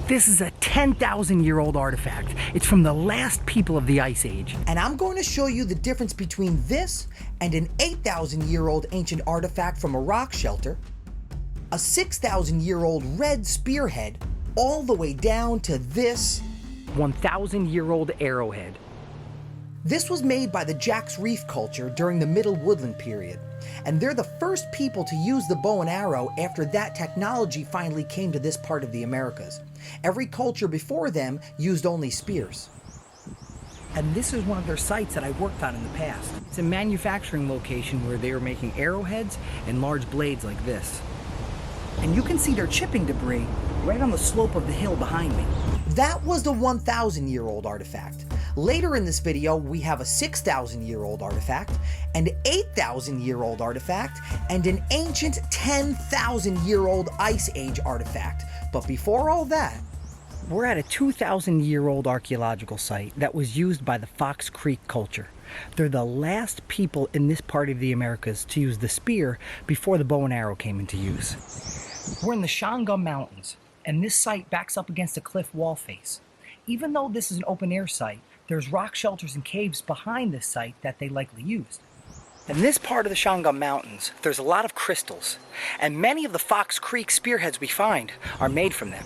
This is a 10,000-year-old artifact. It's from the last people of the Ice Age. And I'm going to show you the difference between this and an 8,000-year-old ancient artifact from a rock shelter, a 6,000-year-old red spearhead, all the way down to this 1,000-year-old arrowhead. This was made by the Jack's Reef culture during the Middle Woodland period, and they're the first people to use the bow and arrow after that technology finally came to this part of the Americas. Every culture before them used only spears. And this is one of their sites that I worked on in the past. It's a manufacturing location where they were making arrowheads and large blades like this. And you can see their chipping debris right on the slope of the hill behind me. That was the 1,000-year-old artifact. Later in this video, we have a 6,000-year-old artifact, an 8,000-year-old artifact, and an ancient 10,000-year-old Ice Age artifact. But before all that, we're at a 2,000-year-old archaeological site that was used by the Fox Creek culture. They're the last people in this part of the Americas to use the spear before the bow and arrow came into use. We're in the Shawangunk Mountains, and this site backs up against a cliff wall face. Even though this is an open-air site, there's rock shelters and caves behind this site that they likely used. In this part of the Shawangunk Mountains, there's a lot of crystals, and many of the Fox Creek spearheads we find are made from them.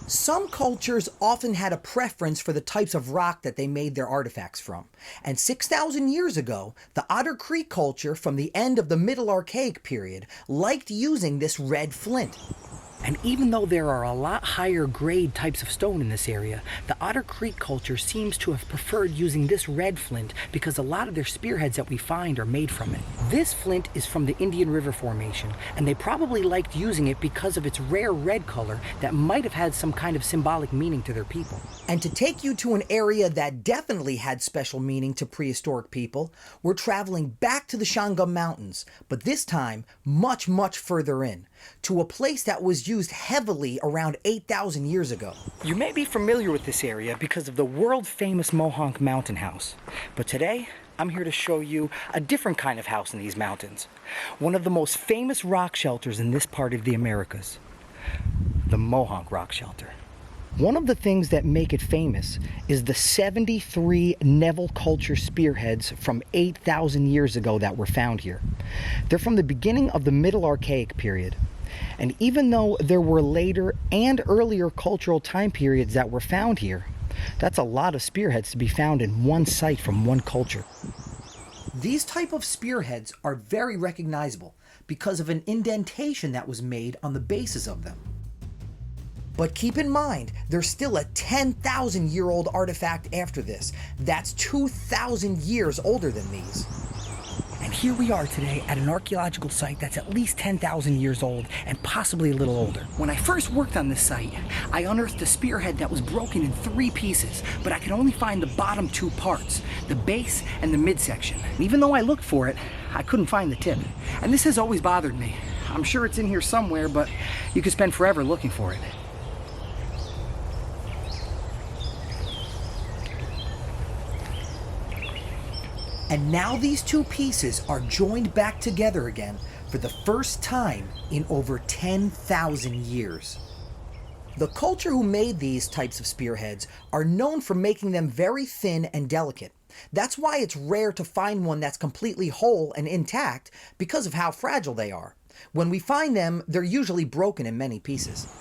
Some cultures often had a preference for the types of rock that they made their artifacts from. And 6,000 years ago, the Otter Creek culture from the end of the Middle Archaic period liked using this red flint. And even though there are a lot higher grade types of stone in this area, the Otter Creek culture seems to have preferred using this red flint because a lot of their spearheads that we find are made from it. This flint is from the Indian River Formation, and they probably liked using it because of its rare red color that might have had some kind of symbolic meaning to their people. And to take you to an area that definitely had special meaning to prehistoric people, we're traveling back to the Shawangunk Mountains, but this time much, much further in, to a place that was used heavily around 8,000 years ago. You may be familiar with this area because of the world-famous Mohonk Mountain House, but today I'm here to show you a different kind of house in these mountains. One of the most famous rock shelters in this part of the Americas, the Mohonk Rock Shelter. One of the things that make it famous is the 73 Neville culture spearheads from 8,000 years ago that were found here. They're from the beginning of the Middle Archaic period. And even though there were later and earlier cultural time periods that were found here, that's a lot of spearheads to be found in one site from one culture. These type of spearheads are very recognizable because of an indentation that was made on the bases of them. But keep in mind, there's still a 10,000-year-old artifact after this. That's 2,000 years older than these. And here we are today at an archaeological site that's at least 10,000 years old and possibly a little older. When I first worked on this site, I unearthed a spearhead that was broken in 3 pieces, but I could only find the bottom 2 parts, the base and the midsection. And even though I looked for it, I couldn't find the tip. And this has always bothered me. I'm sure it's in here somewhere, but you could spend forever looking for it. And now these 2 pieces are joined back together again for the first time in over 10,000 years. The culture who made these types of spearheads are known for making them very thin and delicate. That's why it's rare to find one that's completely whole and intact because of how fragile they are. When we find them, they're usually broken in many pieces.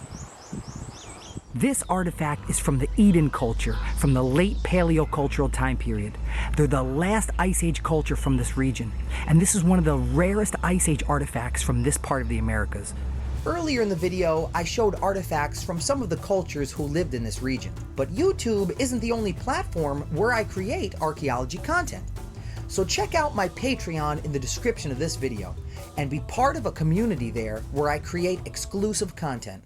This artifact is from the Eden culture, from the late Paleocultural time period. They're the last Ice Age culture from this region, and this is one of the rarest Ice Age artifacts from this part of the Americas. Earlier in the video, I showed artifacts from some of the cultures who lived in this region. But YouTube isn't the only platform where I create archaeology content. So check out my Patreon in the description of this video, and be part of a community there where I create exclusive content.